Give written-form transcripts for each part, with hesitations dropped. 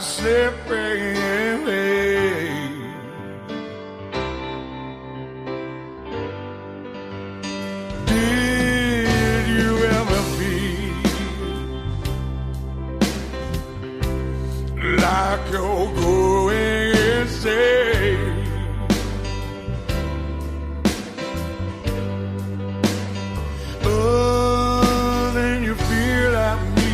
slipping away. Did you ever feel like you're going insane? Oh, then you feel like me.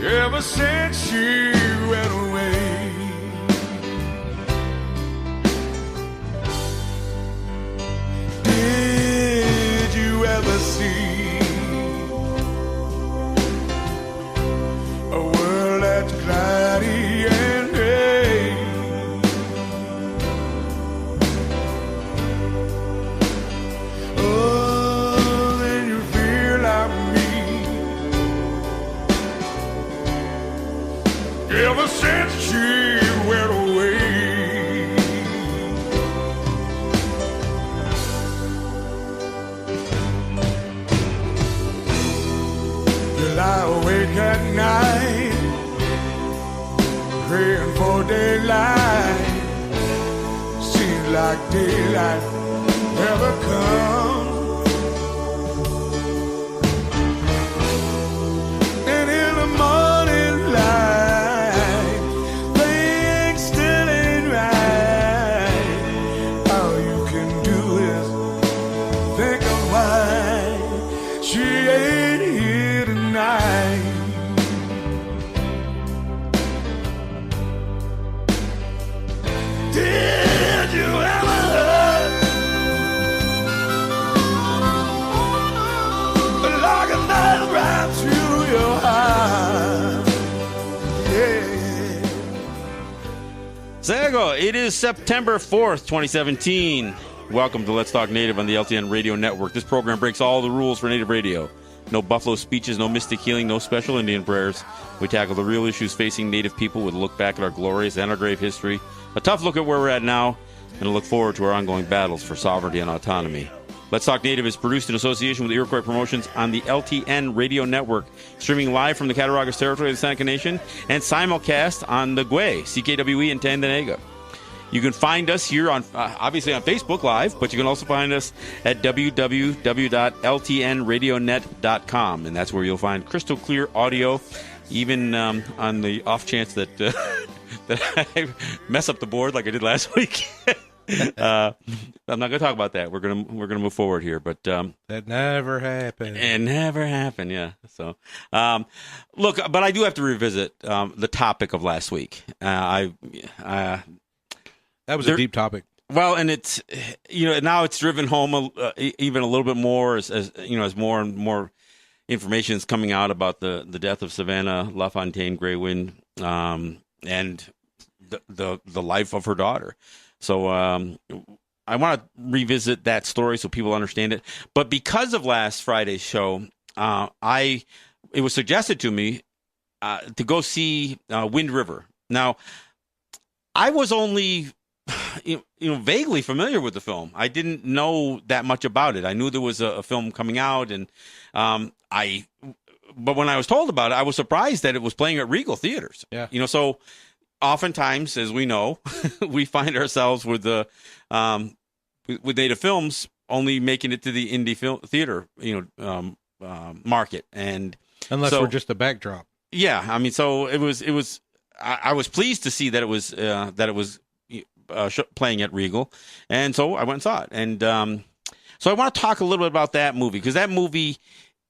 Ever since you went away, did you ever see a world that's cloudy and gray? Oh, then you feel like me. Ever since she went away, you lie awake at night, praying for daylight. Seems like daylight never comes. And in the morning light, things still ain't right. All you can do is think of why she ain't here tonight. Did you ever hurt like a knife right through your heart? Yeah. So there you go. It is September 4th, 2017. Welcome to Let's Talk Native on the LTN Radio Network. This program breaks all the rules for Native radio. No buffalo speeches, no mystic healing, no special Indian prayers. We tackle the real issues facing Native people with a look back at our glorious and our grave history, a tough look at where we're at now, and a look forward to our ongoing battles for sovereignty and autonomy. Let's Talk Native is produced in association with Iroquois Promotions on the LTN Radio Network, streaming live from the Cattaraugus territory of the Seneca Nation, and simulcast on the Gwe, CKWE in Tandanega. You can find us here on, obviously on Facebook Live, but you can also find us at www.ltnradionet.com, and that's where you'll find crystal clear audio, even on the off chance that that I mess up the board like I did last week. I'm not going to talk about that. We're going to move forward here, but that never happened. It never happened, yeah. So, look, but I do have to revisit the topic of last week. That was a deep topic. Well, and it's, now it's driven home even a little bit more as more and more information is coming out about the death of Savannah LaFontaine Graywind, and the life of her daughter. So I want to revisit that story so people understand it. But because of last Friday's show, it was suggested to me to go see Wind River. Now, I was only vaguely familiar with the film. I didn't know that much about it. I knew there was a film coming out, and but when I was told about it, I was surprised that it was playing at Regal theaters. Yeah. So oftentimes, as we know, we find ourselves with Native films only making it to the indie film theater, market, and unless we're just a backdrop. Yeah, I mean, so it was. I was pleased to see that it was playing at Regal, and so I went and saw it. And so I want to talk a little bit about that movie, because that movie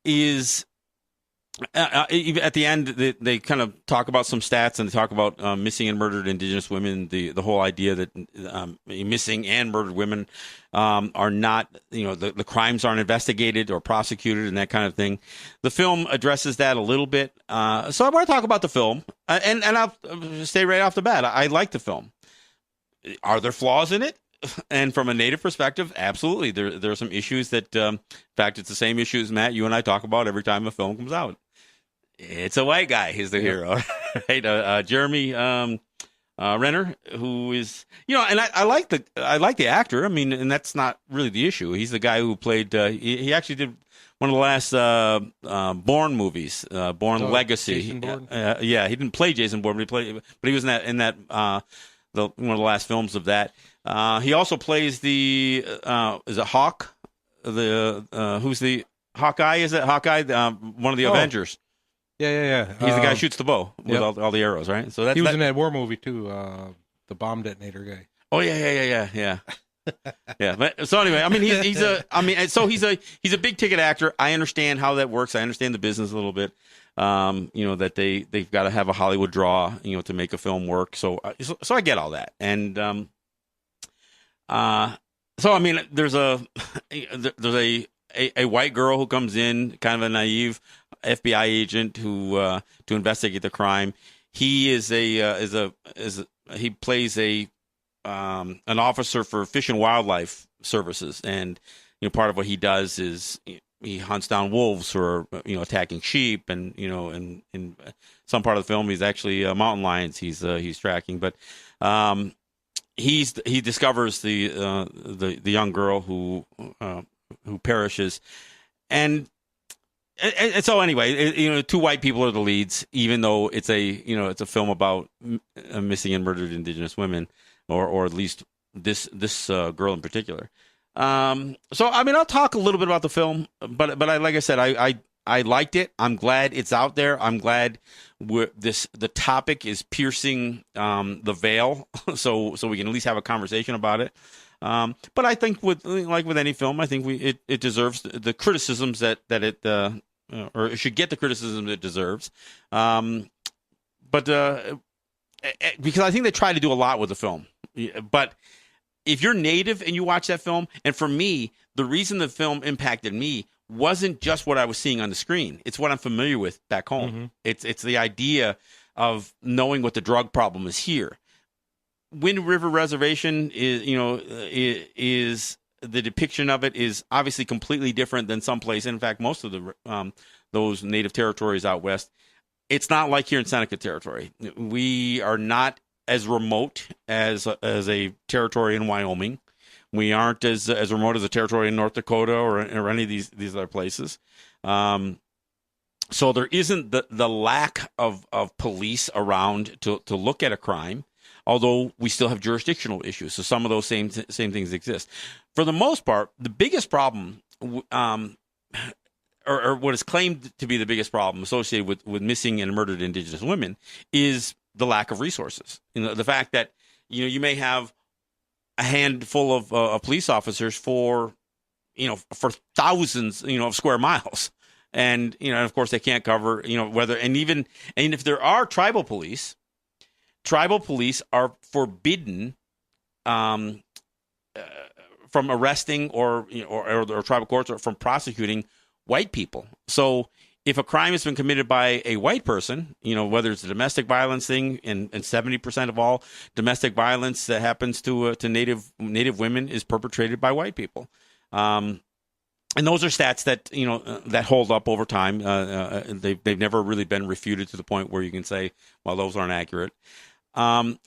is at the end they kind of talk about some stats, and they talk about missing and murdered Indigenous women. The whole idea that missing and murdered women are not, the crimes aren't investigated or prosecuted and that kind of thing. The film addresses that a little bit. So I want to talk about the film, and I'll say right off the bat, I like the film. Are there flaws in it? And from a Native perspective, absolutely. There are some issues that, in fact, it's the same issues, Matt, you and I talk about every time a film comes out. It's a white guy. He's the hero, right? Jeremy Renner, who is, and I like the actor. I mean, and that's not really the issue. He's the guy who played. He actually did one of the last Bourne movies, Bourne Legacy. Jason Bourne? Yeah, he didn't play Jason Bourne, but he was in that one of the last films of that. He also plays the is it Hawk? Who's the Hawkeye? Is it Hawkeye? One of the Avengers. Yeah. He's the guy who shoots the bow with all the arrows, right? So he was in that war movie too, the bomb detonator guy. Oh yeah. Yeah. But, so anyway, I mean, he's a big ticket actor. I understand how that works. I understand the business a little bit. That they've got to have a Hollywood draw, to make a film work. So I get all that. And so I mean, there's a white girl who comes in, kind of a naive FBI agent who to investigate the crime. He he plays an officer for Fish and Wildlife Services, and part of what he does is he hunts down wolves who are attacking sheep, and in some part of the film he's actually mountain lions he's tracking, but he discovers the young girl who perishes, and so anyway, two white people are the leads, even though it's a film about missing and murdered Indigenous women. Or at least this girl in particular. So I mean, I'll talk a little bit about the film, but like I said, I liked it. I'm glad it's out there. I'm glad the topic is piercing the veil, so we can at least have a conversation about it. But I think with any film, I think it deserves the criticisms that it or it should get the criticism it deserves. Because I think they try to do a lot with the film. But if you're native and you watch that film, and for me, the reason the film impacted me wasn't just what I was seeing on the screen. It's what I'm familiar with back home. Mm-hmm. It's the idea of knowing what the drug problem is here. Wind River Reservation is the depiction of it is obviously completely different than someplace. In fact, most of the those native territories out west. It's not like here in Seneca Territory. We are not as remote as a territory in Wyoming. We aren't as remote as a territory in North Dakota or any of these other places. So there isn't the lack of police around to look at a crime, although we still have jurisdictional issues. So some of those same things exist. For the most part, the biggest problem or what is claimed to be the biggest problem associated with missing and murdered Indigenous women is the lack of resources. The fact that you may have a handful of police officers for thousands of square miles, and of course they can't cover whether and if there are tribal police are forbidden from arresting or tribal courts or from prosecuting white people. So if a crime has been committed by a white person, whether it's a domestic violence thing, and 70% of all domestic violence that happens to native women is perpetrated by white people. And those are stats that that hold up over time. They've never really been refuted to the point where you can say, well, those aren't accurate. So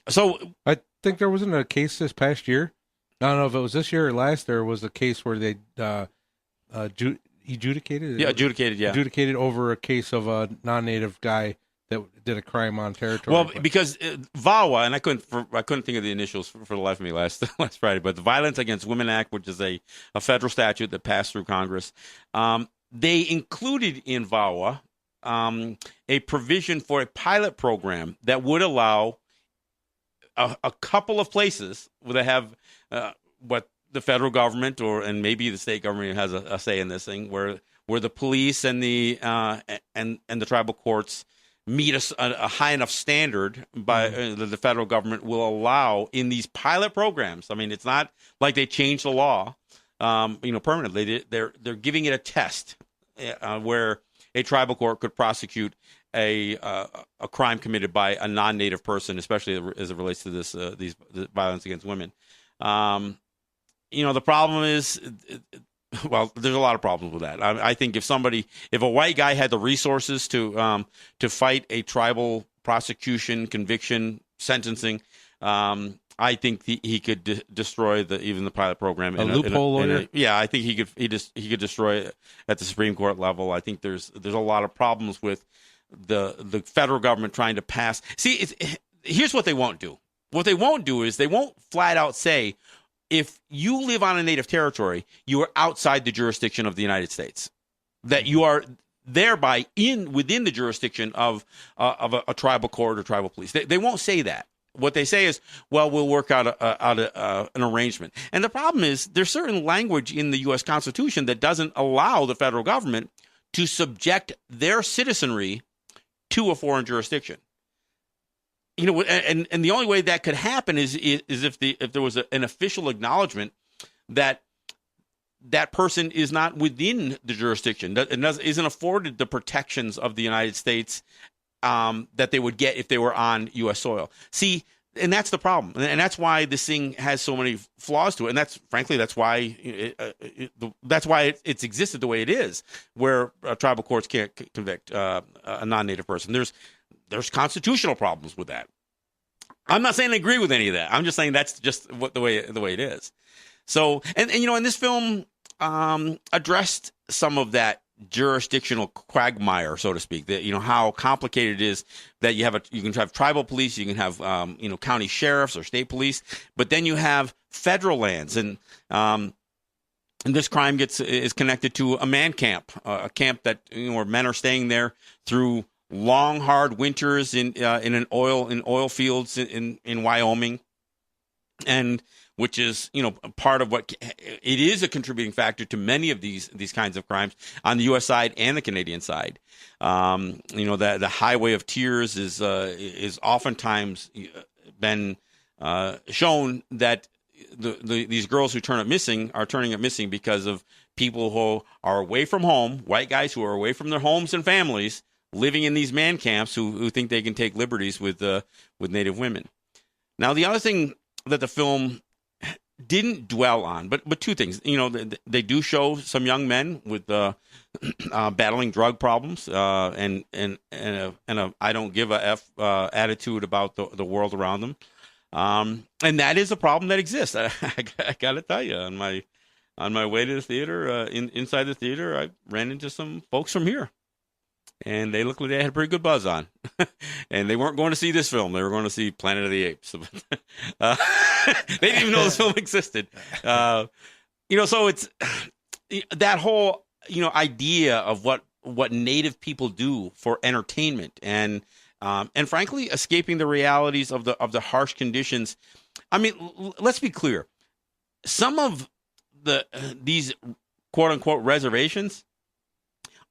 I think there wasn't a case this past year. I don't know if it was this year or last. There was a case where they adjudicated over a case of a non-native guy that did a crime on territory. Well, because VAWA, and I couldn't think of the initials for the life of me last Friday, but the Violence Against Women Act, which is a federal statute that passed through Congress, they included in VAWA a provision for a pilot program that would allow a couple of places where they have what the federal government and maybe the state government has a say in this thing, where the police and the tribal courts meet a high enough standard by the federal government will allow in these pilot programs. I mean, it's not like they changed the law, permanently. They're giving it a test where a tribal court could prosecute a crime committed by a non-native person, especially as it relates to this violence against women. The problem is, well, there's a lot of problems with that. I think if a white guy had the resources to fight a tribal prosecution, conviction, sentencing, I I think he could destroy even the pilot program. A loophole lawyer? Yeah, I think he could destroy it at the Supreme Court level. I think there's a lot of problems with the federal government trying to pass. See, here's what they won't do. What they won't do is they won't flat out say, if you live on a native territory, you are outside the jurisdiction of the United States, that you are thereby within the jurisdiction of a tribal court or tribal police. They won't say that. What they say is, well, we'll work out an arrangement. And the problem is there's certain language in the U.S. Constitution that doesn't allow the federal government to subject their citizenry to a foreign jurisdiction. And the only way that could happen is if there was an official acknowledgement that that person is not within the jurisdiction, isn't afforded the protections of the United States that they would get if they were on U.S. soil. See, and that's the problem, and that's why this thing has so many flaws to it, and that's why it's existed the way it is, where tribal courts can't convict a non-native person. There's constitutional problems with that. I'm not saying I agree with any of that. I'm just saying that's just the way it is. So, and this film addressed some of that jurisdictional quagmire, so to speak. That how complicated it is that you can have tribal police, you can have county sheriffs or state police, but then you have federal lands, and this crime is connected to a man camp, a camp that where men are staying there through long, hard winters in oil fields in Wyoming, and which is part of what it is a contributing factor to many of these kinds of crimes on the U.S. side and the Canadian side. The Highway of Tears is oftentimes been shown that these girls who turning it missing because of people who are away from home, white guys who are away from their homes and families, living in these man camps who think they can take liberties with Native women. Now, the other thing that the film didn't dwell on, but two things. They do show some young men with battling drug problems and a I don't give a f attitude about the world around them, and that is a problem that exists. I got to tell you, on my way to the theater, inside the theater, I ran into some folks from here. And they looked like they had a pretty good buzz on. And they weren't going to see this film. They were going to see Planet of the Apes. They didn't even know this film existed. So it's that whole, idea of what Native people do for entertainment and frankly, escaping the realities of the harsh conditions. I mean, let's be clear. Some of these quote unquote reservations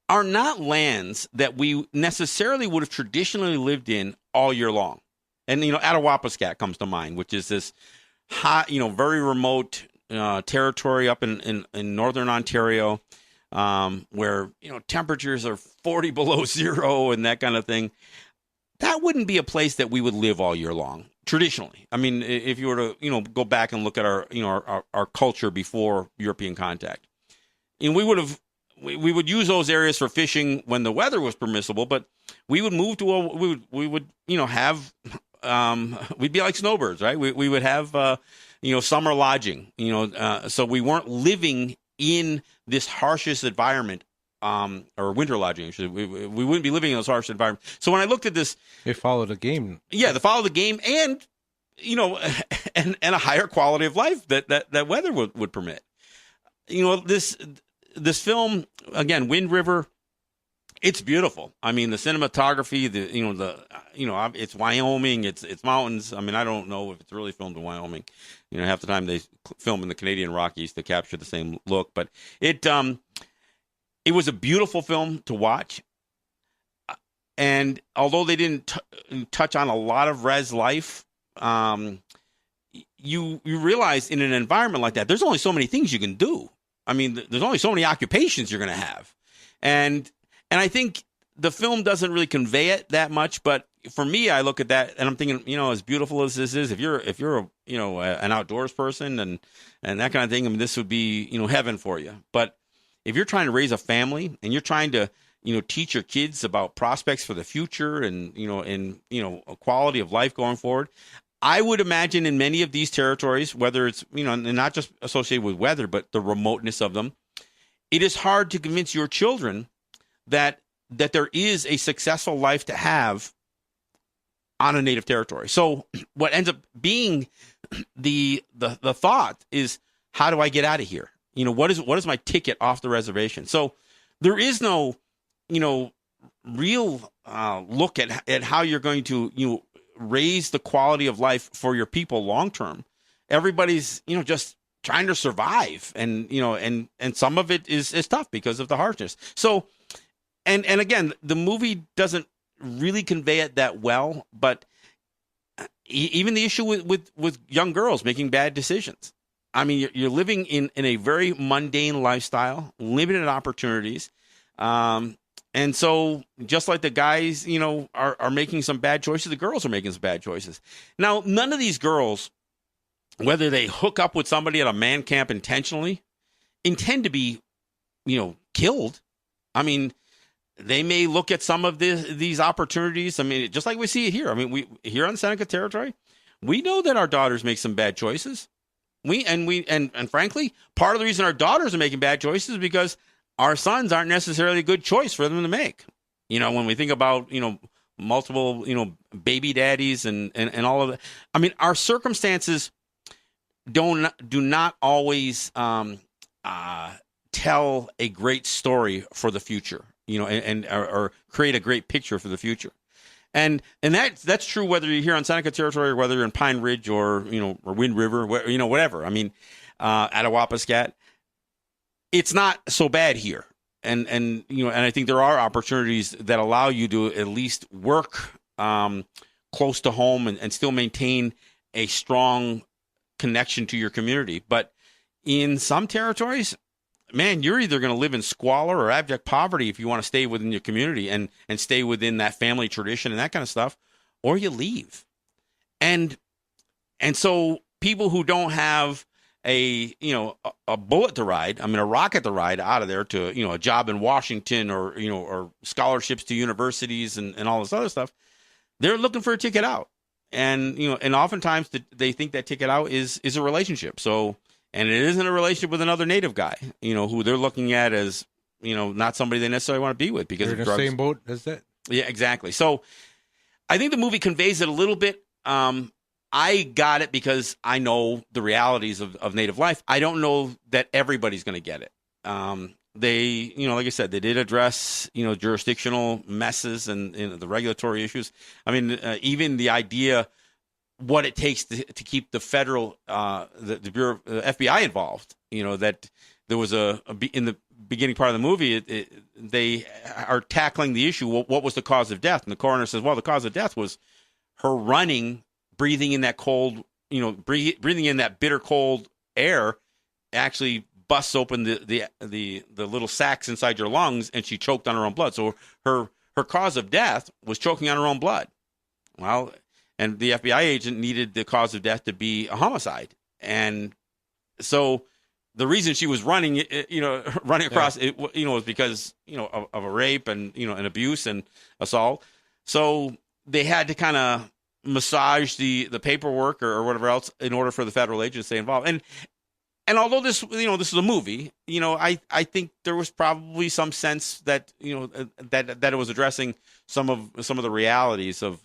are not lands that we necessarily would have traditionally lived in all year long. And, Attawapiskat comes to mind, which is this hot, very remote territory up in northern Ontario where, temperatures are 40 below zero and that kind of thing. That wouldn't be a place that we would live all year long, traditionally. I mean, if you were to, go back and look at our culture before European contact. And we would use those areas for fishing when the weather was permissible, but we would move to we'd be like snowbirds, right? We would have, summer lodging, so we weren't living in this harshest environment, or winter lodging, actually. We wouldn't be living in those harsh environments. So when I looked at this, they followed the game. Yeah, they followed the game, and and a higher quality of life that weather would permit. This film, again, Wind River, it's beautiful. I mean, the cinematography, it's Wyoming, it's mountains. I mean, I don't know if it's really filmed in Wyoming. Half the time they film in the Canadian Rockies to capture the same look. But it was a beautiful film to watch. And although they didn't touch on a lot of res life, you realize in an environment like that, there's only so many things you can do. I mean, there's only so many occupations you're going to have. And I think the film doesn't really convey it that much. But for me, I look at that and I'm thinking, as beautiful as this is, if you're an outdoors person and that kind of thing, I mean, this would be, heaven for you. But if you're trying to raise a family and you're trying to, teach your kids about prospects for the future and, a quality of life going forward, I would imagine in many of these territories, whether it's, and not just associated with weather, but the remoteness of them, it is hard to convince your children that there is a successful life to have on a native territory. So what ends up being the thought is, how do I get out of here? What is my ticket off the reservation? So there is no, real look at how you're going to raise the quality of life for your people long term. Everybody's just trying to survive, and some of it is tough because of the harshness. So, and again, the movie doesn't really convey it that well, but even the issue with young girls making bad decisions. I mean, you're living in a very mundane lifestyle, limited opportunities. And so just like the guys, are making some bad choices, the girls are making some bad choices. Now, none of these girls, whether they hook up with somebody at a man camp intentionally, intend to be, killed. I mean, they may look at some of these opportunities. I mean, just like we see it here. I mean, we here on Seneca territory, we know that our daughters make some bad choices. And frankly, part of the reason our daughters are making bad choices is because our sons aren't necessarily a good choice for them to make. When we think about, multiple, baby daddies and all of that. I mean, our circumstances do not always tell a great story for the future, or create a great picture for the future. And that's true whether you're here on Seneca territory or whether you're in Pine Ridge or Wind River, whatever. I mean, Attawapiskat. It's not so bad here. And I think there are opportunities that allow you to at least work close to home and still maintain a strong connection to your community. But in some territories, man, you're either going to live in squalor or abject poverty if you want to stay within your community and stay within that family tradition and that kind of stuff, or you leave. And so people who don't have a bullet to ride, I mean, a rocket to ride out of there to, a job in Washington or scholarships to universities and all this other stuff, they're looking for a ticket out. And, and oftentimes they think that ticket out is a relationship. So, and it isn't a relationship with another native guy, who they're looking at as, not somebody they necessarily want to be with because they're of in drugs. The same boat as that. Yeah, exactly. So I think the movie conveys it a little bit. I got it because I know the realities of native life. I don't know that everybody's going to get it. They, like I said, they did address, jurisdictional messes and the regulatory issues. I mean, even the idea what it takes to keep the federal, the Bureau, FBI involved. That there was in the beginning part of the movie, they are tackling the issue. What was the cause of death? And the coroner says, well, the cause of death was her running, breathing in that cold, breathing in that bitter cold air, actually busts open the little sacs inside your lungs, and she choked on her own blood. So her cause of death was choking on her own blood. Well, and the FBI agent needed the cause of death to be a homicide. And so the reason she was running, running across, was because, of a rape and, an abuse and assault. So they had to kind of massage the paperwork or whatever else in order for the federal agent to stay involved. And although this is a movie, I think there was probably some sense that, that it was addressing some of the realities of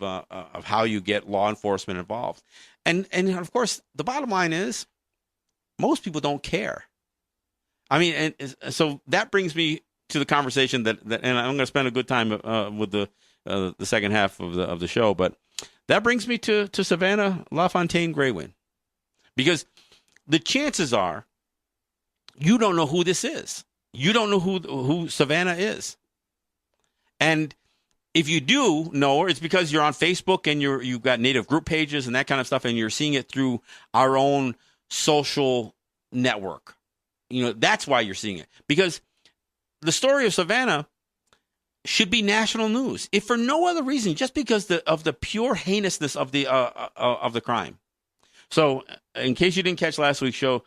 how you get law enforcement involved. And of course, the bottom line is most people don't care. I mean, and so that brings me to the conversation that and I'm going to spend a good time with the second half of the show, but that brings me to Savannah LaFontaine Graywin, because the chances are you don't know who this is. You don't know who Savannah is. And if you do know her, it's because you're on Facebook and you've got Native group pages and that kind of stuff, and you're seeing it through our own social network. That's why you're seeing it. Because the story of Savannah should be national news, if for no other reason, just because of the pure heinousness of the crime. So, in case you didn't catch last week's show,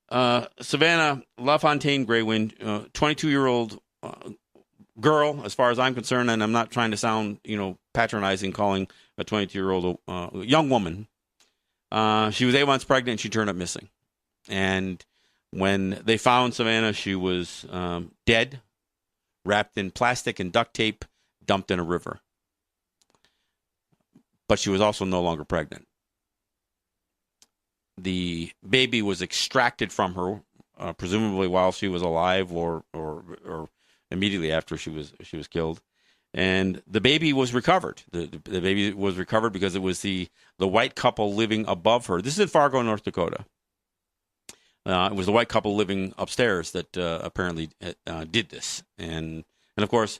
Savannah LaFontaine Graywin, 22-year-old girl, as far as I'm concerned, and I'm not trying to sound, patronizing, calling a 22-year-old young woman, She was 8 months pregnant and she turned up missing. And when they found Savannah, she was dead, wrapped in plastic and duct tape, dumped in a river. But she was also no longer pregnant. The baby was extracted from her, presumably while she was alive or immediately after she was killed. And the baby was recovered. The baby was recovered because it was the white couple living above her. This is in Fargo, North Dakota. It was the white couple living upstairs that apparently did this. And of course,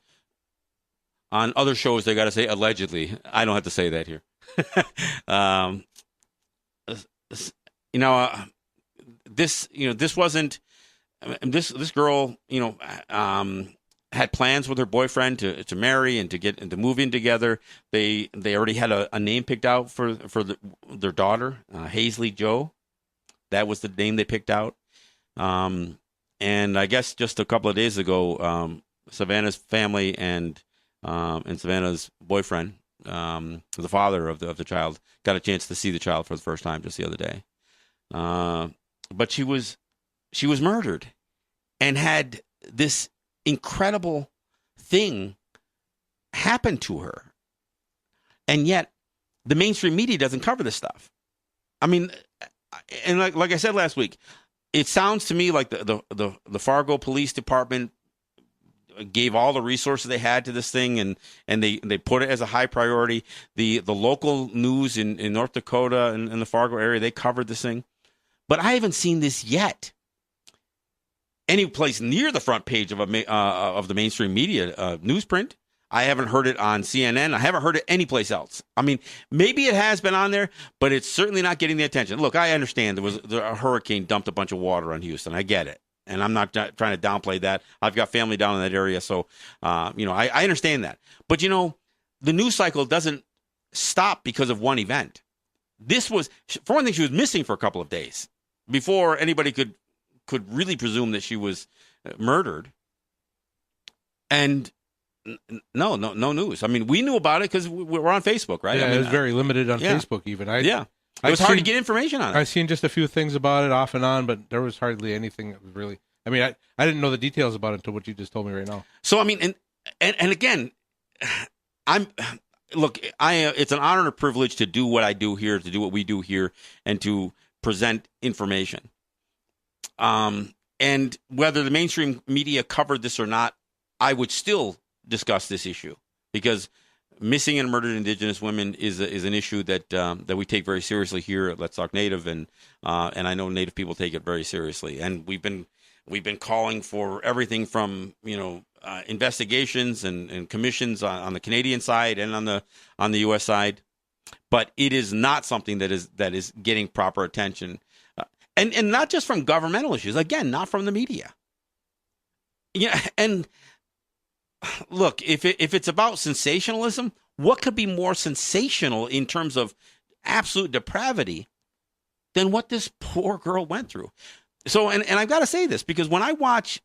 on other shows, they got to say allegedly. I don't have to say that here. This wasn't. This girl, had plans with her boyfriend to marry and to move in together. They already had a name picked out for their daughter, Hazley Joe. That was the name they picked out. And I guess just a couple of days ago, Savannah's family and Savannah's boyfriend, the father of the child, got a chance to see the child for the first time just the other day. But she was murdered and had this incredible thing happen to her. And yet the mainstream media doesn't cover this stuff. I mean, and like I said last week, it sounds to me like the Fargo Police Department gave all the resources they had to this thing, and they put it as a high priority. The local news in North Dakota and in the Fargo area, they covered this thing. But I haven't seen this yet any place near the front page of the mainstream media newsprint. I haven't heard it on CNN. I haven't heard it anyplace else. I mean, maybe it has been on there, but it's certainly not getting the attention. Look, I understand a hurricane dumped a bunch of water on Houston. I get it. And I'm not trying to downplay that. I've got family down in that area, so, I understand that. But, the news cycle doesn't stop because of one event. This was, for one thing, she was missing for a couple of days before anybody could really presume that she was murdered. And no news. I mean, we knew about it because we're on Facebook, right? Yeah, I mean, it was very limited on Facebook even. It was hard to get information on it. I've seen just a few things about it off and on, but there was hardly anything that was really... I mean, I didn't know the details about it until what you just told me right now. So, I mean, and again, it's an honor and a privilege to do what I do here, to do what we do here, and to present information. And whether the mainstream media covered this or not, I would still discuss this issue because missing and murdered Indigenous women is an issue that we take very seriously here at Let's Talk Native, and I know Native people take it very seriously. And we've been calling for everything from investigations and commissions on the Canadian side and on the U.S. side, but it is not something that is getting proper attention, and not just from governmental issues. Again, not from the media. Yeah, and look, if it's about sensationalism, what could be more sensational in terms of absolute depravity than what this poor girl went through? So, and I've got to say this because when I watch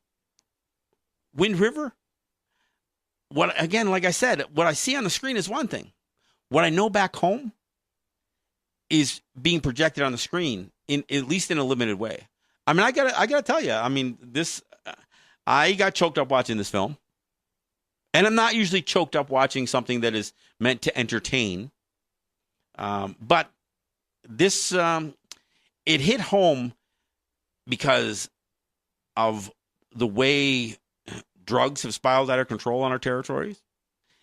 Wind River, like I said, what I see on the screen is one thing. What I know back home is being projected on the screen at least in a limited way. I mean, I gotta tell you, I mean, I got choked up watching this film. And I'm not usually choked up watching something that is meant to entertain. But this, it hit home because of the way drugs have spiraled out of control on our territories.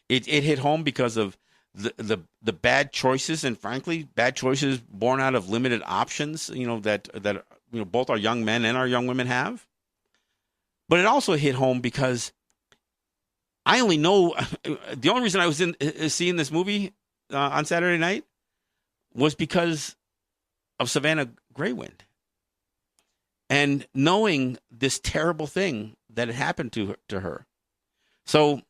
It hit home because of the bad choices, and frankly, bad choices born out of limited options, that both our young men and our young women have. But it also hit home because I only know the only reason I was seeing this movie on Saturday night was because of Savannah Greywind and knowing this terrible thing that had happened to her. So,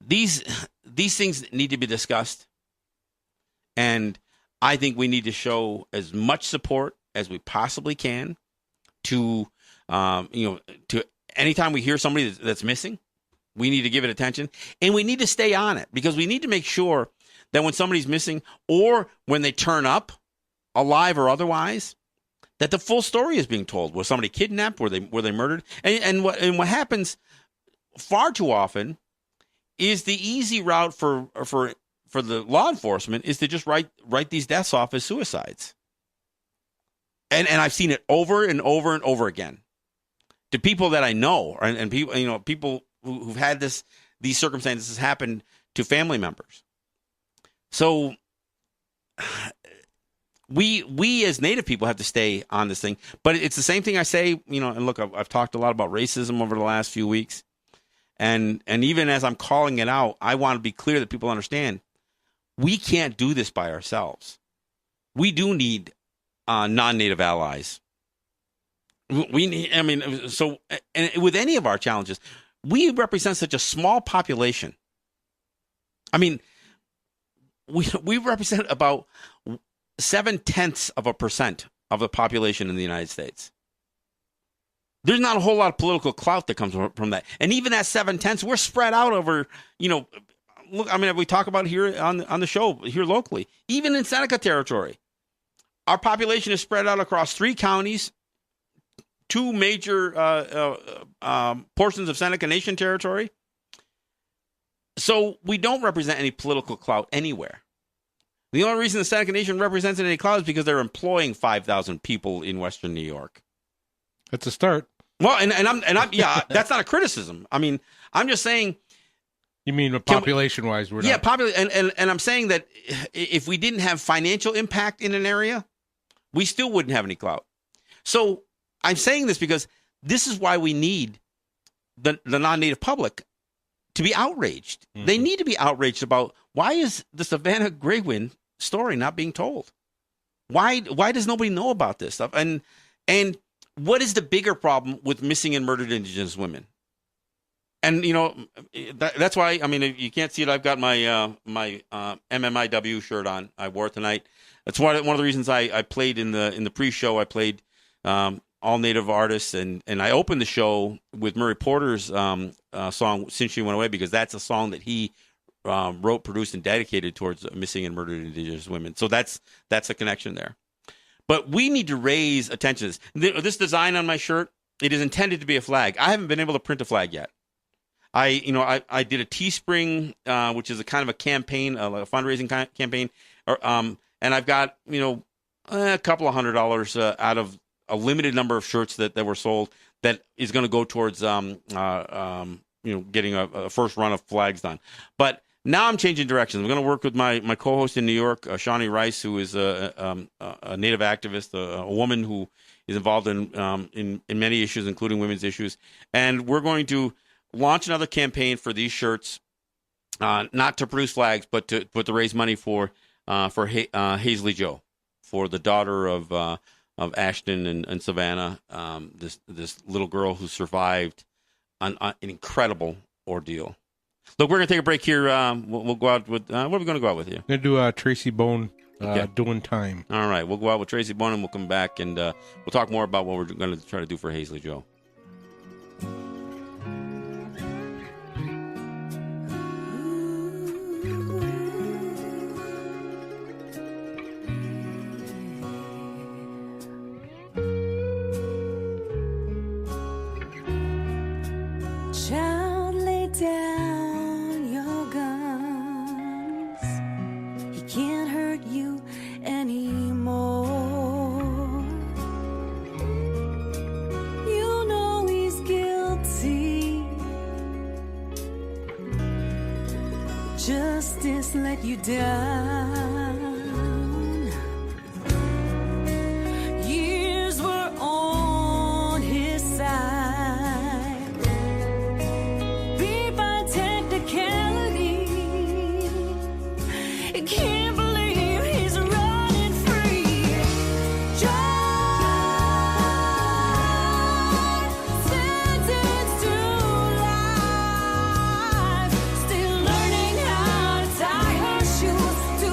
these things need to be discussed, and I think we need to show as much support as we possibly can to anytime we hear somebody that's missing, we need to give it attention, and we need to stay on it because we need to make sure that when somebody's missing or when they turn up, alive or otherwise, that the full story is being told. Was somebody kidnapped? Were they murdered? And what happens far too often is the easy route for the law enforcement is to just write these deaths off as suicides. And I've seen it over and over and over again. To people that I know, and people, people who've had these circumstances happen to family members. So we as Native people have to stay on this thing. But it's the same thing I say, and look, I've talked a lot about racism over the last few weeks. And even as I'm calling it out, I want to be clear that people understand we can't do this by ourselves. We do need non-Native allies. We need, and with any of our challenges, we represent such a small population. I mean, we represent about 0.7% of the population in the United States. There's not a whole lot of political clout that comes from that. And even at 0.7, we're spread out over, look, we talk about it here on the show, here locally, even in Seneca territory. Our population is spread out across 3 counties, 2 major portions of Seneca Nation territory. So we don't represent any political clout anywhere. The only reason the Seneca Nation represents any clout is because they're employing 5,000 people in Western New York. That's a start. Well, and I'm yeah, that's not a criticism. I'm just saying. You mean population-wise, we're not. Yeah, and I'm saying that if we didn't have financial impact in an area, we still wouldn't have any clout. So I'm saying this because this is why we need the non-Native public to be outraged. Mm-hmm. They need to be outraged about why is the Savannah Greywind story not being told? Why does nobody know about this stuff? And what is the bigger problem with missing and murdered Indigenous women? And that's why you can't see it. I've got my my MMIW shirt on. I wore it tonight. That's one of the reasons I played in the pre-show. I played all Native artists, and I opened the show with Murray Porter's song "Since She Went Away" because that's a song that he wrote, produced, and dedicated towards missing and murdered Indigenous women. So that's a connection there. But we need to raise attention to this. This design on my shirt, it is intended to be a flag. I haven't been able to print a flag yet. I did a Teespring, which is a kind of a campaign, a fundraising campaign, and I've got a couple of $100 out of a limited number of shirts that were sold that is going to go towards getting a first run of flags done. But now I'm changing directions. I'm going to work with my co-host in New York, Shawnee Rice, who is a Native activist, a woman who is involved in many issues, including women's issues, and we're going to launch another campaign for these shirts, not to produce flags, but to raise money for Hazley Joe, for the daughter of Ashton and Savannah, this little girl who survived an incredible ordeal. Look, we're going to take a break here. We'll go out with, what are we going to go out with here? We're going to do Tracy Bone, Okay. Doing Time. All right, we'll go out with Tracy Bone and we'll come back and we'll talk more about what we're going to try to do for Hazley Joe. Child, lay down your guns. He can't hurt you anymore. You know he's guilty. Justice let you down. Years were on his side. Can't believe he's running free. John, sentenced to life, still learning how to tie her shoes, to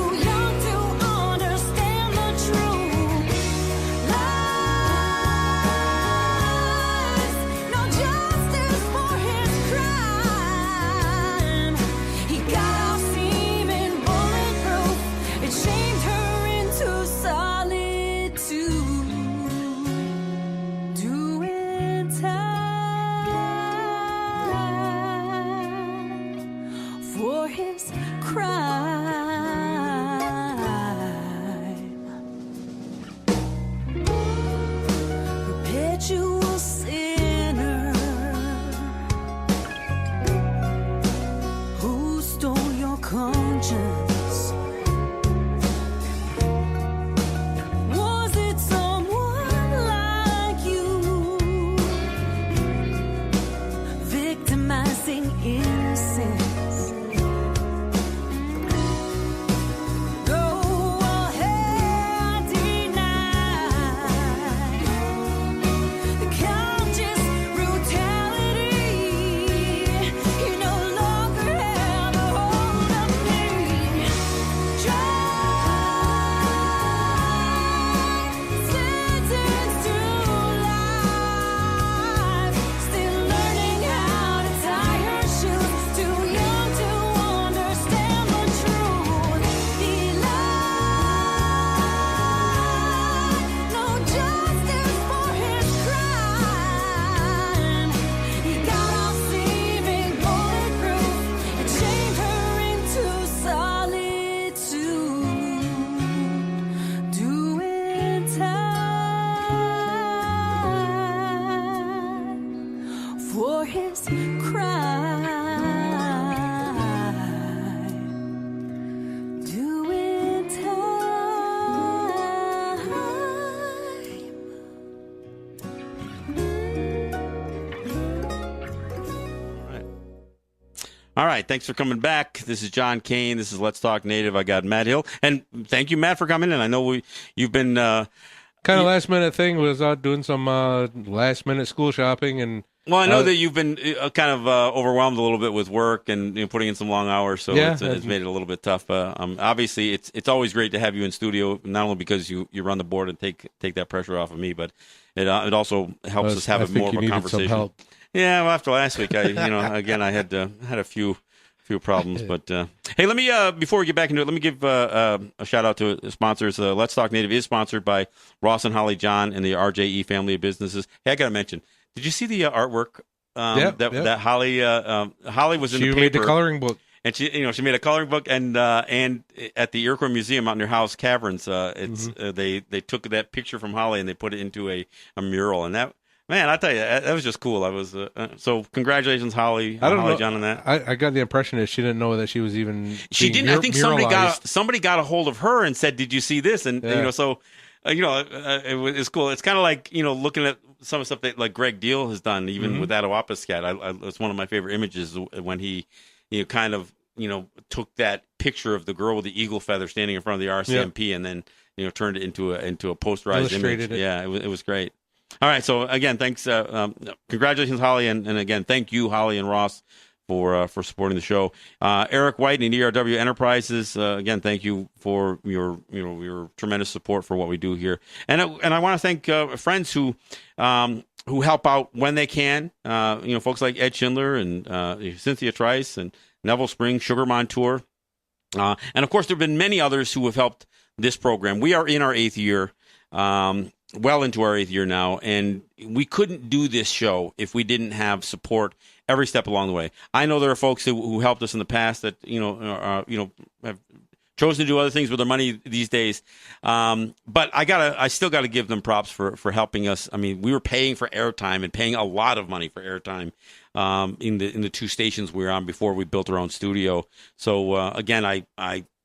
All right, thanks for coming back. This is John Kane. This is Let's Talk Native. I got Matt Hill, and thank you, Matt, for coming in. I know you've been Kind of last minute thing, was out doing some last minute school shopping, and well, I know that you've been kind of overwhelmed a little bit with work and putting in some long hours, so Yeah, it's made it a little bit tough. Obviously, it's always great to have you in studio, not only because you run the board and take that pressure off of me, but it also helps us have I think more of you a needed conversation. some help. Yeah, well, after last week, again, I had a few problems, but hey, let me before we get back into it, let me give a shout out to sponsors. Let's Talk Native is sponsored by Ross and Holly John and the RJE family of businesses. Hey, I got to mention, did you see the artwork that Holly was in the paper? She made the coloring book. And she made a coloring book, and at the Iroquois Museum out near Howe's Caverns, they took that picture from Holly and they put it into a mural, and that. Man, I tell you, that was just cool. I was so congratulations, Holly. I don't know, John, on that. I got the impression that she didn't know that she was even. She being didn't. I think muralized. somebody got a hold of her and said, "Did you see this?" And it's cool. It's kind of like looking at some of the stuff that like Greg Deal has done, even with that Oapiscat. It's one of my favorite images when he kind of took that picture of the girl with the eagle feather standing in front of the RCMP and then turned it into a posterized image. It. Yeah, it was great. All right, so again, thanks. Congratulations, Holly, and again, thank you, Holly and Ross, for supporting the show. Eric White and ERW Enterprises, again, thank you for your tremendous support for what we do here, and I want to thank friends who help out when they can. Folks like Ed Schindler and Cynthia Trice and Neville Spring, Sugar Montour, and of course, there have been many others who have helped this program. We are in our 8th year. Well into our 8th year now, and we couldn't do this show if we didn't have support every step along the way. I know there are folks who helped us in the past that have chosen to do other things with their money these days. But I still gotta give them props for helping us. I mean, we were paying for airtime and paying a lot of money for airtime in the 2 stations we were on before we built our own studio. So again,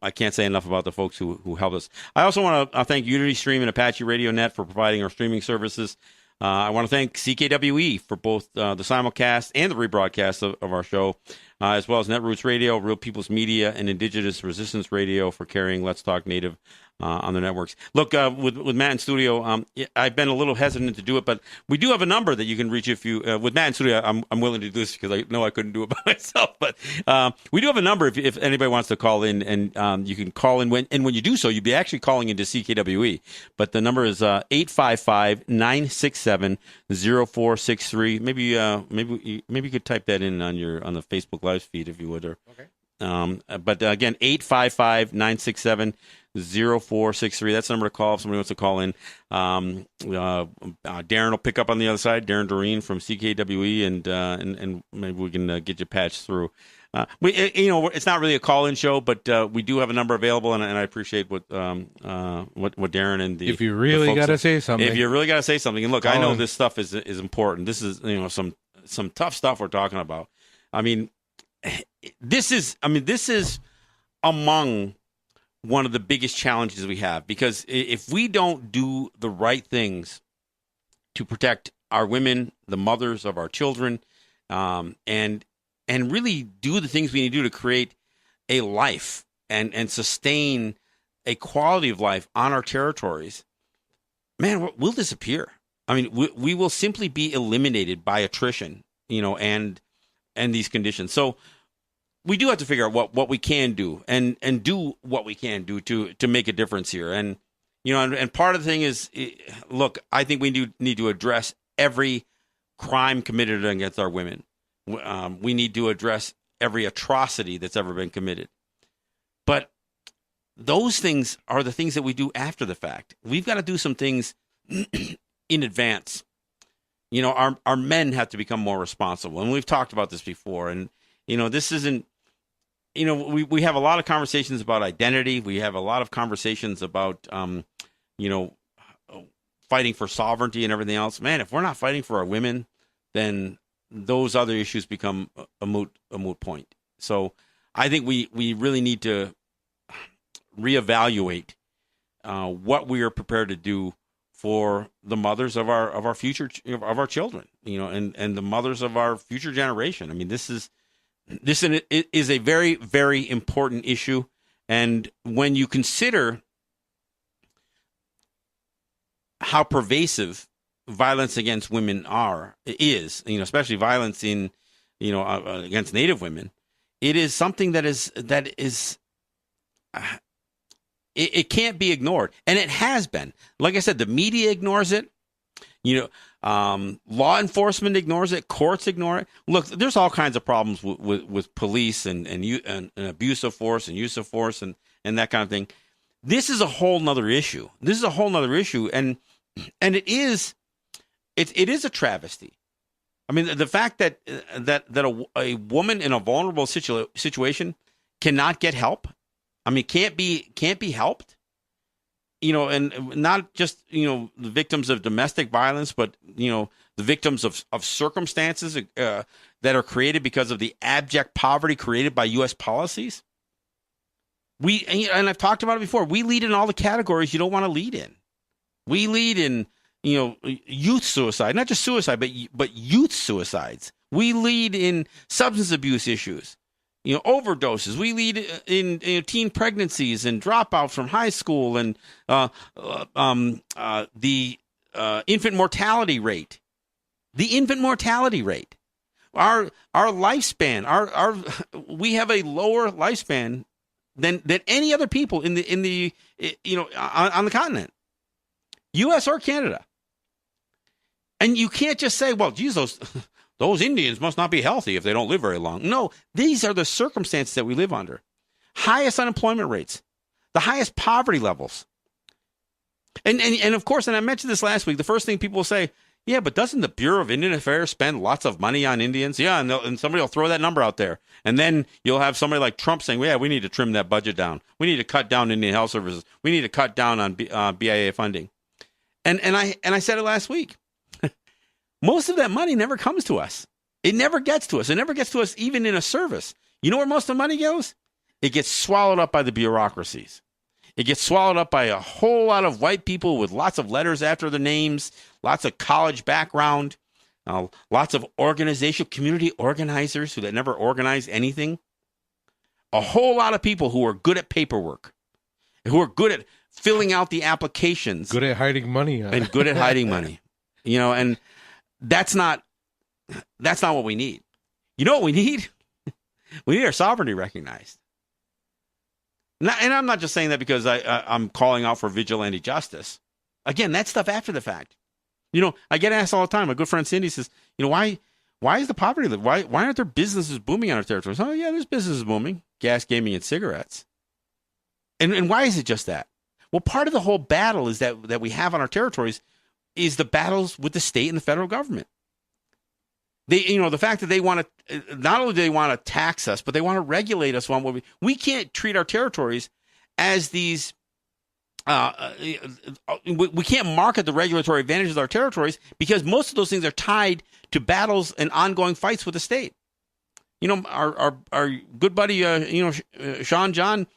I can't say enough about the folks who helped us. I also want to thank Unity Stream and Apache Radio Net for providing our streaming services. I want to thank CKWE for both the simulcast and the rebroadcast of our show, as well as Netroots Radio, Real People's Media, and Indigenous Resistance Radio for carrying Let's Talk Native on the networks. Look, with Matt in studio, I've been a little hesitant to do it, but we do have a number that you can reach if you with Matt in studio. I'm willing to do this because I know I couldn't do it by myself, but we do have a number if anybody wants to call in, and you can call in when you do so, you'll be actually calling into CKWE. But the number is 855-967-0463. Maybe you could type that in on the Facebook Live feed if you would. Okay. But again, 855-967-0463. That's the number to call if somebody wants to call in. Darren will pick up on the other side. Darren Doreen from CKWE, and maybe we can get you patched through. It's not really a call-in show, but we do have a number available, and I appreciate what Darren and the. If you really got to say something, and look, I know this stuff is important. This is some tough stuff we're talking about. I mean, this is among one of the biggest challenges we have, because if we don't do the right things to protect our women, the mothers of our children, and really do the things we need to do to create a life and sustain a quality of life on our territories, man, we'll disappear. I mean, we will simply be eliminated by attrition, and these conditions. So we do have to figure out what we can do and do what we can do to make a difference here. And, and part of the thing is, look, I think we need to address every crime committed against our women. We need to address every atrocity that's ever been committed. But those things are the things that we do after the fact. We've got to do some things in advance. Our men have to become more responsible. And we've talked about this before. And, this isn't, we have a lot of conversations about identity. We have a lot of conversations about, fighting for sovereignty and everything else. Man, if we're not fighting for our women, then those other issues become a moot point. So I think we really need to reevaluate what we are prepared to do for the mothers of our future, of our children, and the mothers of our future generation. I mean, this is this is a very, very important issue. And when you consider how pervasive violence against women is, especially violence in, against Native women, it is something that is it can't be ignored, and it has been. Like I said, the media ignores it. Law enforcement ignores it. Courts ignore it. Look, there's all kinds of problems with police and abuse of force and use of force and that kind of thing. This is a whole nother issue. And it is a travesty. I mean, the fact that a woman in a vulnerable situation cannot get help. I mean, can't be helped. And not just the victims of domestic violence, but the victims of circumstances that are created because of the abject poverty created by U.S. policies. And I've talked about it before. We lead in all the categories you don't want to lead in. We lead in youth suicide, not just suicide, but youth suicides. We lead in substance abuse issues. Overdoses. We lead in teen pregnancies and dropouts from high school and the infant mortality rate. The infant mortality rate. Our lifespan. We have a lower lifespan than any other people on the continent, U.S. or Canada. And you can't just say, well, geez, those Indians must not be healthy if they don't live very long. No, these are the circumstances that we live under. Highest unemployment rates, the highest poverty levels. And of course, and I mentioned this last week, the first thing people will say, yeah, but doesn't the Bureau of Indian Affairs spend lots of money on Indians? Yeah, and somebody will throw that number out there. And then you'll have somebody like Trump saying, well, yeah, we need to trim that budget down. We need to cut down Indian health services. We need to cut down on BIA funding. And I said it last week. Most of that money never comes to us. It never gets to us. It never gets to us even in a service. You know where most of the money goes? It gets swallowed up by the bureaucracies. It gets swallowed up by a whole lot of white people with lots of letters after their names, lots of college background, lots of community organizers that never organize anything. A whole lot of people who are good at paperwork, who are good at filling out the applications. Good at hiding money. And good at hiding money. And that's not what we need. You know what we need? We need our sovereignty recognized. And I'm not just saying that because I'm calling out for vigilante justice. Again, that's stuff after the fact. I get asked all the time. My good friend Cindy says, why is the poverty? Why aren't there businesses booming on our territories? Oh, yeah, there's businesses booming. Gas, gaming, and cigarettes. And why is it just that? Well, part of the whole battle is that we have on our territories is the battles with the state and the federal government. The fact that they want to, not only do they want to tax us, but they want to regulate us on what we can't treat our territories as these, we can't market the regulatory advantages of our territories because most of those things are tied to battles and ongoing fights with the state. Our good buddy, Sean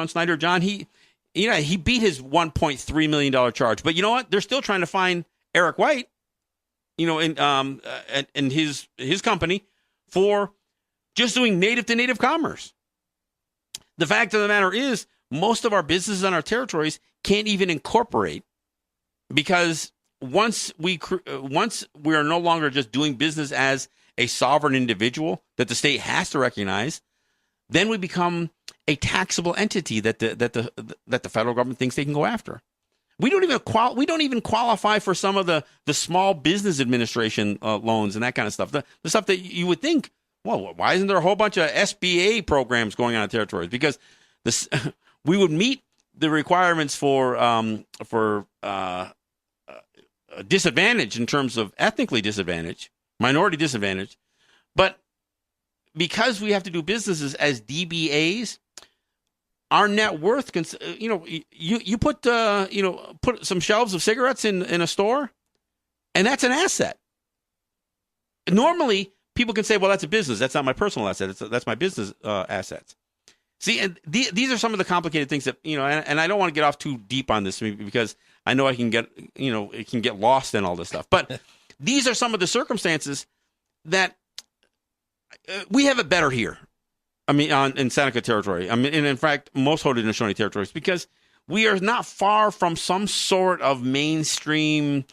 Snyder John, he beat his $1.3 million charge, but you know what? They're still trying to find Eric White, in his company for just doing native to native commerce. The fact of the matter is, most of our businesses on our territories can't even incorporate because once we are no longer just doing business as a sovereign individual that the state has to recognize, then we become a taxable entity that the federal government thinks they can go after. We don't even qualify for some of the small business administration loans and that kind of stuff. The stuff that you would think, well, why isn't there a whole bunch of SBA programs going on in territories? Because we would meet the requirements for disadvantage in terms of ethnically disadvantage, minority disadvantage, but because we have to do businesses as DBAs, our net worth, you put some shelves of cigarettes in a store, and that's an asset. Normally, people can say, well, that's a business. That's not my personal asset. That's my business assets. See, and these are some of the complicated things that, and I don't want to get off too deep on this because I know it can get lost in all this stuff. But these are some of the circumstances that we have it better here. I mean, in Seneca territory. I mean, and in fact, most Haudenosaunee territories, because we are not far from some sort of mainstream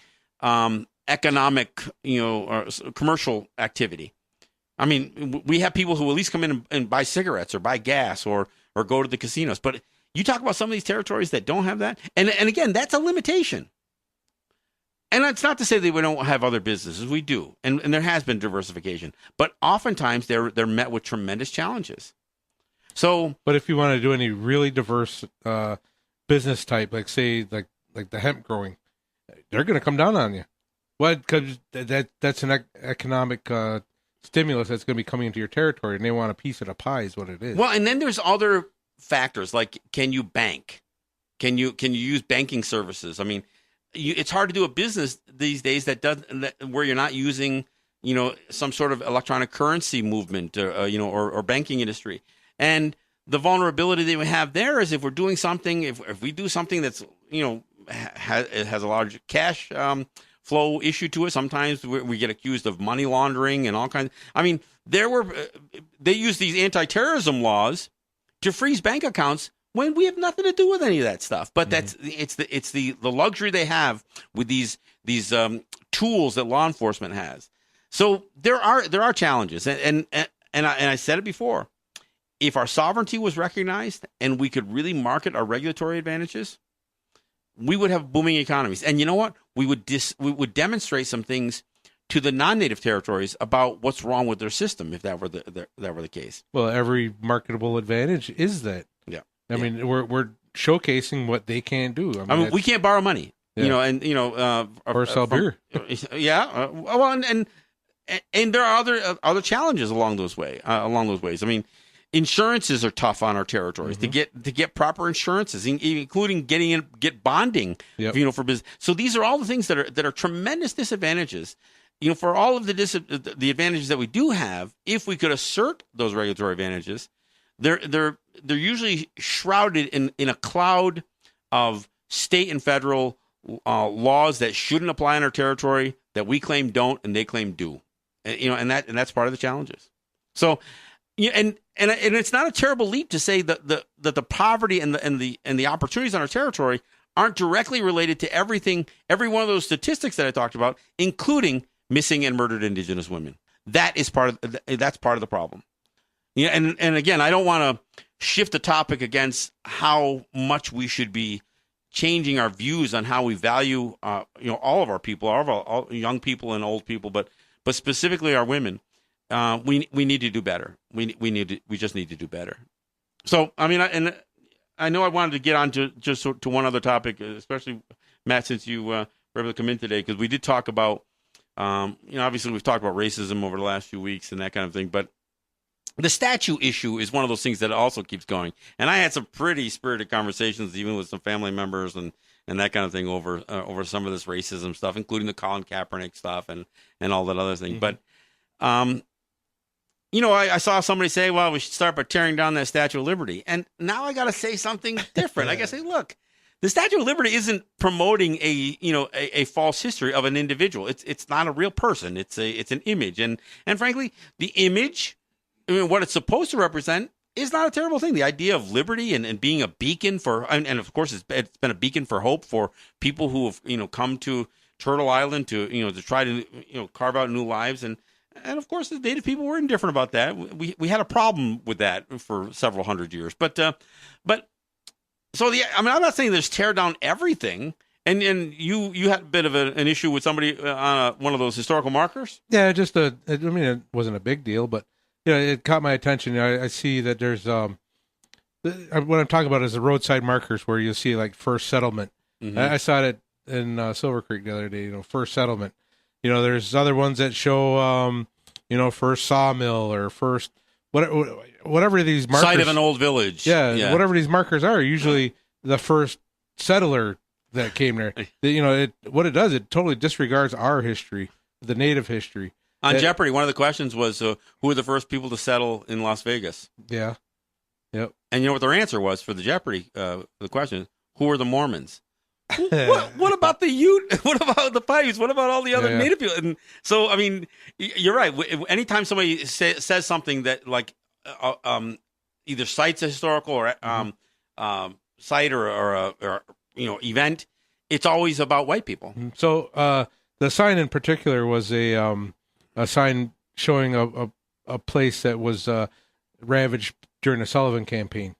economic, or commercial activity. I mean, we have people who at least come in and buy cigarettes or buy gas or go to the casinos. But you talk about some of these territories that don't have that, and again, that's a limitation. And it's not to say that we don't have other businesses. We do, and there has been diversification. But oftentimes they're met with tremendous challenges. So, but if you want to do any really diverse business type, like say like the hemp growing, they're going to come down on you. What? Because that's an economic stimulus that's going to be coming into your territory, and they want a piece of the pie, is what it is. Well, and then there's other factors like, can you bank? Can you use banking services? I mean, it's hard to do a business these days where you're not using, some sort of electronic currency movement, or banking industry. And the vulnerability that we have there is if we're doing something, if we do something that's, has a large cash flow issue to it, sometimes we get accused of money laundering and all kinds. I mean, they use these anti-terrorism laws to freeze bank accounts when we have nothing to do with any of that stuff. But it's the luxury they have with these tools that law enforcement has. So there are challenges, and I said it before. If our sovereignty was recognized and we could really market our regulatory advantages, we would have booming economies. And you know what? We would demonstrate some things to the non-native territories about what's wrong with their system if that were the case. Well, every marketable advantage is that. Yeah. I mean, we're showcasing what they can't do. I mean we can't borrow money, or sell beer. Yeah. Well, and there are other challenges along those ways. I mean, insurances are tough on our territories to get proper insurances, including get bonding, for business. So these are all the things that are tremendous disadvantages. For all of the advantages that we do have, if we could assert those regulatory advantages, they're usually shrouded in a cloud of state and federal laws that shouldn't apply in our territory that we claim don't and they claim do, and that's part of the challenges. So. Yeah, and it's not a terrible leap to say that the poverty and the opportunities on our territory aren't directly related to every one of those statistics that I talked about, including missing and murdered Indigenous women. That's part of the problem. Yeah, and again, I don't want to shift the topic against how much we should be changing our views on how we value all of our people, all young people and old people, but specifically our women. We need to do better. We just need to do better. So, I mean, I know I wanted to get on to one other topic, especially Matt, since you were able to come in today, because we did talk about, obviously we've talked about racism over the last few weeks and that kind of thing, but the statue issue is one of those things that also keeps going. And I had some pretty spirited conversations, even with some family members and that kind of thing over some of this racism stuff, including the Colin Kaepernick stuff and all that other thing. But, I saw somebody say, well, we should start by tearing down that Statue of Liberty. And now I got to say something different. I got to say, look, the Statue of Liberty isn't promoting a false history of an individual. It's not a real person. It's an image. And frankly, the image, what it's supposed to represent, is not a terrible thing. The idea of liberty and being a beacon and of course it's been a beacon for hope for people who have come to Turtle Island to try to carve out new lives, and of course the Native people were indifferent about that. We had a problem with that for several hundred years, but so I'm not saying there's tear down everything. And you had a bit of an issue with somebody on one of those historical markers. Yeah, it wasn't a big deal, but it caught my attention. I see that there's what I'm talking about is the roadside markers where you see like first settlement. Mm-hmm. I saw it in Silver Creek the other day. First settlement. There's other ones that show first sawmill or first whatever these markers. Site of an old village. Yeah, whatever these markers are. Usually the first settler that came there. What it does, it totally disregards our history, the Native history. On Jeopardy, one of the questions was, who were the first people to settle in Las Vegas? Yeah. Yep. And you know what their answer was for the Jeopardy, the question? Who are the Mormons? What about the Ute? What about the Paiutes? What about all the other Yeah. Native people? And so, I mean, you're right. Anytime somebody says something that like either cites a historical or site or event, it's always about white people. So the sign in particular was a sign showing a place that was ravaged during the Sullivan campaign.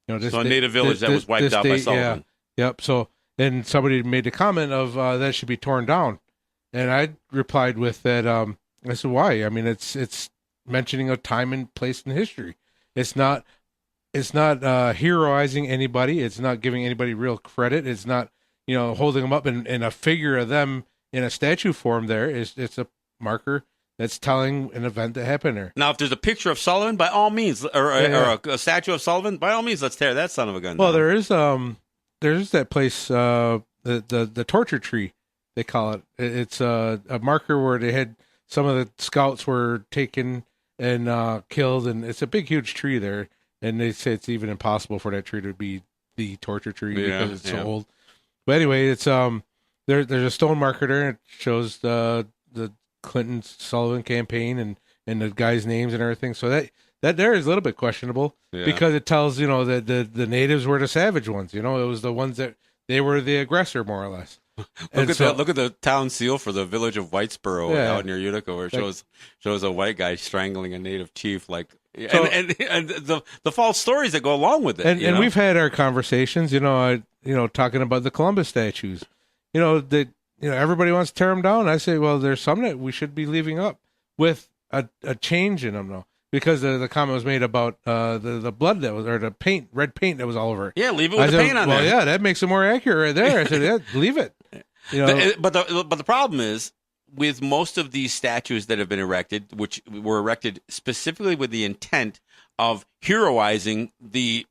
This So a native village that was wiped out by Sullivan. Yeah, yep. So then somebody made the comment of that should be torn down, and I replied with that. I said, "Why? I mean, it's mentioning a time and place in history. It's not heroizing anybody. It's not giving anybody real credit. It's not holding them up in a figure of them in a statue form. It's a marker that's telling an event that happened there. Now, if there's a picture of Sullivan, by all means, or a statue of Sullivan, by all means, let's tear that son of a gun down. Well, there's that place, the torture tree, they call it. It's a marker where they had some of the scouts were taken and killed, and it's a big, huge tree there. And they say it's even impossible for that tree to be the torture tree because it's so old. But anyway, it's there's a stone marker there, and it shows the Clinton Sullivan campaign and the guys' names and everything. So that there is a little bit questionable because it tells that the natives were the savage ones. It was the ones that they were the aggressor, more or less. Look at the town seal for the village of Whitesboro out near Utica, where it shows a white guy strangling a native chief, and the false stories that go along with it. And we've had our conversations, talking about the Columbus statues. Everybody wants to tear them down. I say, well, there's some that we should be leaving up with a change in them, though. Because the comment was made about the blood that was, or the paint, red paint that was all over it. Yeah, leave it with the paint on there. Well, yeah, that makes it more accurate right there. I said, yeah, leave it. But the problem is, with most of these statues that have been erected, which were erected specifically with the intent of heroizing the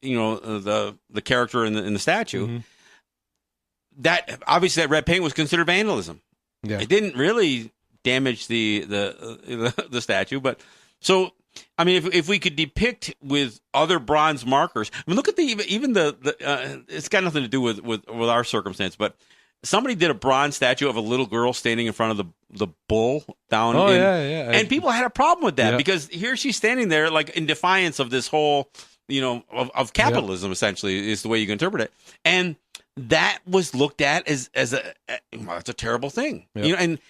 character in the statue, that obviously that red paint was considered vandalism. Yeah, it didn't really damage the statue, but so. I mean, if we could depict with other bronze markers, I mean, look at it's got nothing to do with our circumstance, but somebody did a bronze statue of a little girl standing in front of the bull down. And people had a problem with that because here she's standing there like in defiance of this whole, of capitalism, essentially is the way you can interpret it. And that was looked at as it's a terrible thing, and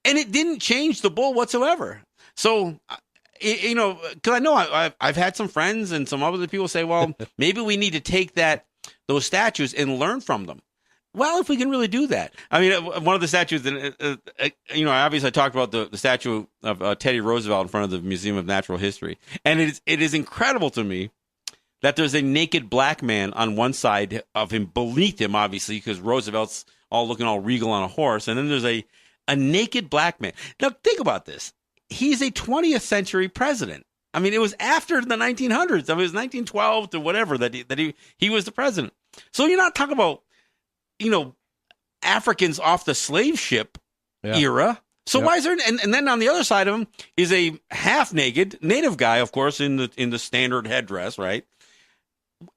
it didn't change the bull whatsoever. So. Because I know I've had some friends and some other people say, well, maybe we need to take those statues and learn from them. Well, if we can really do that. I mean, one of the statues that, obviously I talked about the statue of Teddy Roosevelt in front of the Museum of Natural History. And it is incredible to me that there's a naked black man on one side of him, beneath him, obviously, because Roosevelt's looking all regal on a horse. And then there's a naked black man. Now, think about this. He's a 20th century president. I mean, it was after the 1900s. I mean, it was 1912 to whatever that he was the president. So you're not talking about, Africans off the slave ship era. So why is there? And then on the other side of him is a half naked native guy, of course, in the standard headdress, right?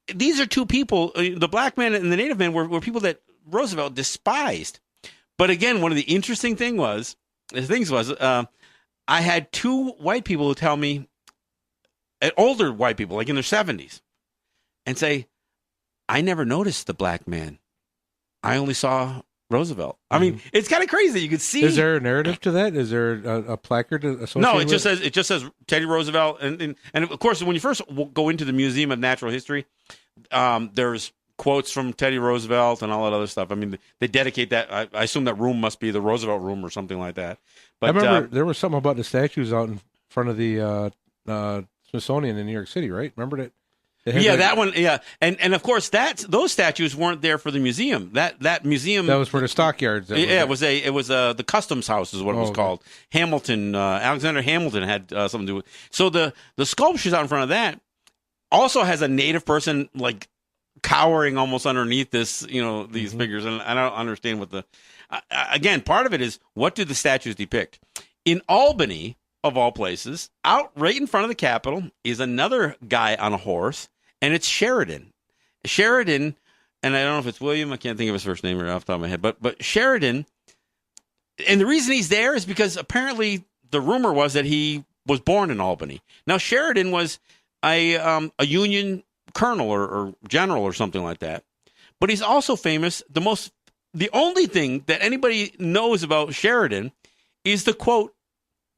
These are two people. The black man and the native man were people that Roosevelt despised. But again, one of the interesting things was. I had two white people who tell me, older white people, like in their 70s, and say, I never noticed the black man. I only saw Roosevelt. I mean, it's kind of crazy. You could see. Is there a narrative to that? Is there a placard associated No, with it just says Teddy Roosevelt. And of course, when you first go into the Museum of Natural History, there's quotes from Teddy Roosevelt and all that other stuff. I mean, they dedicate that. I assume that room must be the Roosevelt room or something like that. But I remember there was something about the statues out in front of the Smithsonian in New York City, right? Remember that? That one. Yeah, and of course those statues weren't there for the museum. That museum that was for the stockyards. It was the customs house is what it was called. Hamilton, Alexander Hamilton had something to do with. So the sculptures out in front of that also has a native person like cowering almost underneath this, these figures, and I don't understand what again, part of it is what do the statues depict? In Albany, of all places, out right in front of the Capitol is another guy on a horse, and it's Sheridan. Sheridan and I don't know if it's William. I can't think of his first name right off the top of my head. But Sheridan, and the reason he's there is because apparently the rumor was that he was born in Albany. Now Sheridan was a Union colonel or general or something like that. But he's also famous. The only thing that anybody knows about Sheridan is the quote,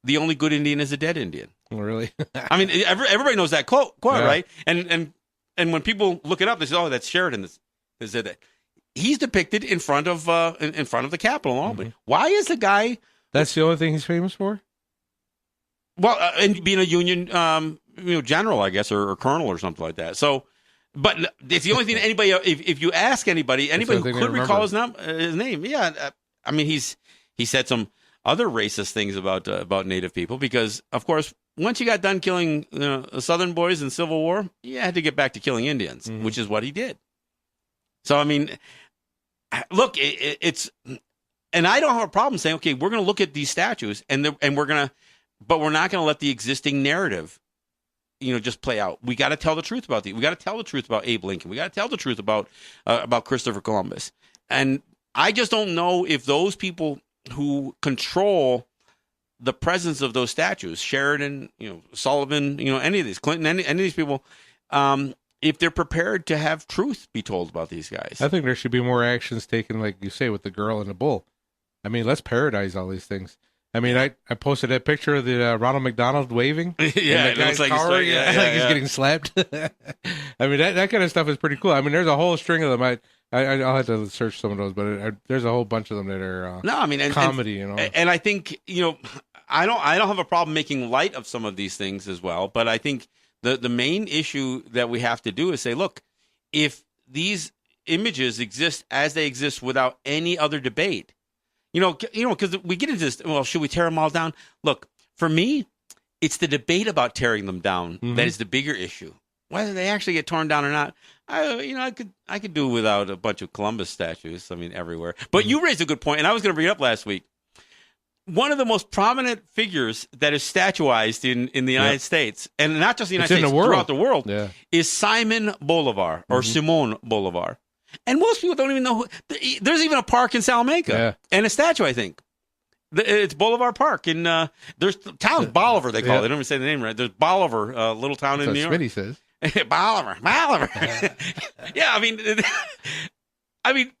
"The only good Indian is a dead Indian." Oh, really? I mean, everybody knows that quote, right? And when people look it up, they say, "Oh, that's Sheridan that said that." He's depicted in front of the Capitol in Albany. Why is the guy? That's the only thing he's famous for? Well, and being a Union, general, I guess, or colonel or something like that. So, but it's the only thing that anybody, if you ask anybody who could recall his name, I mean, he said some other racist things about Native people because, of course, once you got done killing the Southern boys in the Civil War, you had to get back to killing Indians, which is what he did. So, I mean, look, it's, and I don't have a problem saying, okay, we're going to look at these statues but we're not going to let the existing narrative, just play out. We got to tell the truth about these. We got to tell the truth about Abe Lincoln. We got to tell the truth about Christopher Columbus. And I just don't know if those people who control the presence of those statues, Sheridan, Sullivan, any of these, Clinton, any of these people, if they're prepared to have truth be told about these guys. I think there should be more actions taken, like you say, with the girl and the bull. I mean, let's parodize all these things. I mean, I posted that picture of the Ronald McDonald waving. Yeah, it looks like he's getting slapped. I mean, that kind of stuff is pretty cool. I mean, there's a whole string of them. I'll have to search some of those, but there's a whole bunch of them that are comedy. And I think I don't have a problem making light of some of these things as well. But I think the main issue that we have to do is say, look, if these images exist as they exist without any other debate. Because we get into this, well, should we tear them all down? Look, for me, it's the debate about tearing them down that is the bigger issue. Whether they actually get torn down or not, I could do without a bunch of Columbus statues, everywhere. But you raised a good point, and I was going to bring it up last week. One of the most prominent figures that is statuized in the United States, and not just the United States, throughout the world, is Simon Bolivar, or Simon Bolivar. And most people don't even know there's even a park in Salamanca and a statue, I think. It's Bolivar Park. And there's towns, Bolivar, they call it. They don't even say the name right. There's Bolivar, a little town in New York. Smitty says. Bolivar. Yeah, I mean,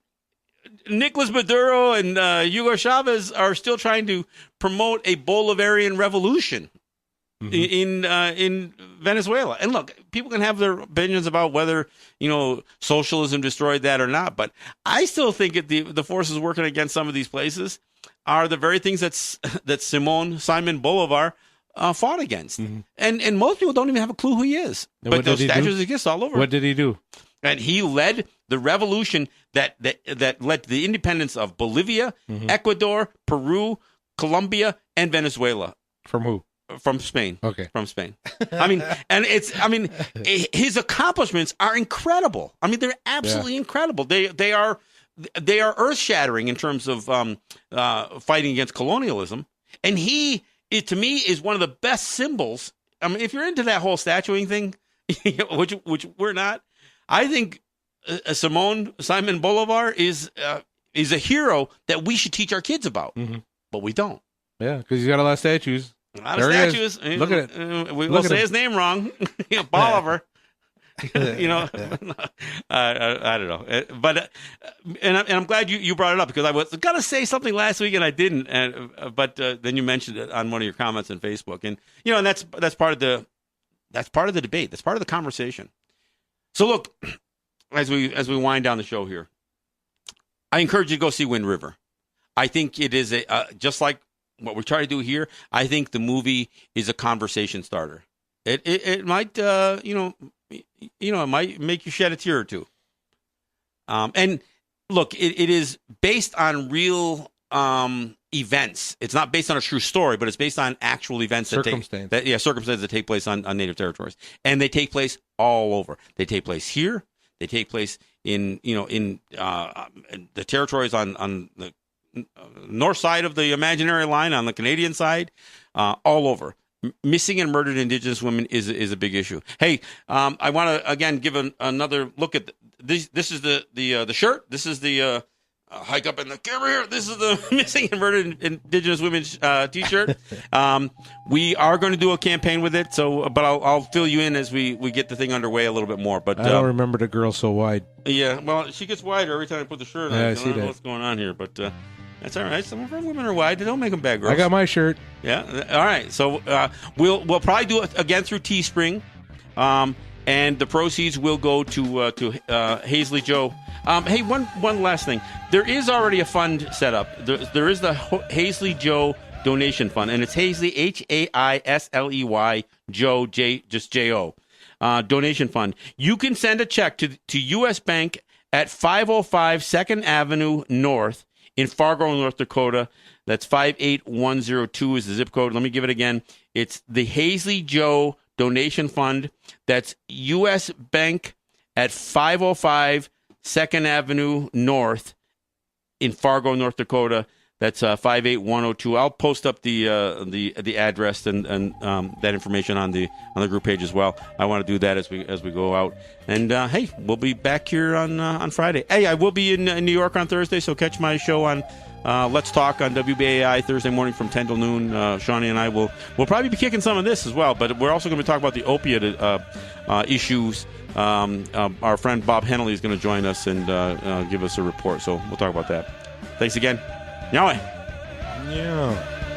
Nicolas Maduro and Hugo Chavez are still trying to promote a Bolivarian revolution in Venezuela. And look, people can have their opinions about whether, socialism destroyed that or not. But I still think the forces working against some of these places are the very things that Simon Bolivar fought against. And most people don't even have a clue who he is. And but those statues exist all over. What did he do? And he led the revolution that led to the independence of Bolivia, Ecuador, Peru, Colombia, and Venezuela. From who? From Spain. Okay. From Spain. His accomplishments are incredible. I mean, they're absolutely incredible. They are earth-shattering in terms of fighting against colonialism. And he, to me, is one of the best symbols. I mean, if you're into that whole statuing thing, which we're not, I think Simon Bolivar is a hero that we should teach our kids about, but we don't. Yeah, because he's got a lot of statues. A lot of statues. Look at it. We'll say his name wrong. Bolivar. I don't know. But and I'm glad you brought it up because I was going to say something last week and I didn't. But then you mentioned it on one of your comments on Facebook, and and that's part of the debate. That's part of the conversation. So look, as we wind down the show here, I encourage you to go see Wind River. I think it is just like what we're trying to do here. I think the movie is a conversation starter. It might it might make you shed a tear or two. And look, it is based on real events. It's not based on a true story, but it's based on actual events circumstances that take place on native territories, and they take place all over. They take place here. They take place in the territories on the north side of the imaginary line, on the Canadian side, all over. missing and murdered Indigenous women is a big issue. Hey, I want to again give another look at this. This is the shirt. This is the hike up in the camera here. This is the missing and murdered Indigenous women's T-shirt. We are going to do a campaign with it. So, but I'll fill you in as we get the thing underway a little bit more. But I don't remember the girl so wide. Yeah, well, she gets wider every time I put the shirt on. Yeah, I don't see know that. what's going on here, but that's all right. Some of our women are wide. They don't make them bad girls. I got my shirt. Yeah. All right. So we'll probably do it again through Teespring, and the proceeds will go to Hazley Joe. Hey, one last thing. There is already a fund set up. There is the Hazley Joe donation fund, and it's Hazley Haisley Joe just J-O donation fund. You can send a check to U.S. Bank at 505 2nd Avenue North in Fargo, North Dakota. That's 58102 is the zip code. Let me give it again. It's the Hazley Joe donation fund. That's U.S. Bank at 505 2nd Avenue North in Fargo, North Dakota. That's 58102. I'll post up the address and that information on the group page as well. I want to do that as we go out. And hey, we'll be back here on Friday. Hey, I will be in New York on Thursday, so catch my show on Let's Talk on WBAI Thursday morning from 10 till noon. Shawnee and I will probably be kicking some of this as well, but we're also going to talk about the opiate issues. Our friend Bob Henley is going to join us and give us a report, so we'll talk about that. Thanks again. Yahweh. Yeah.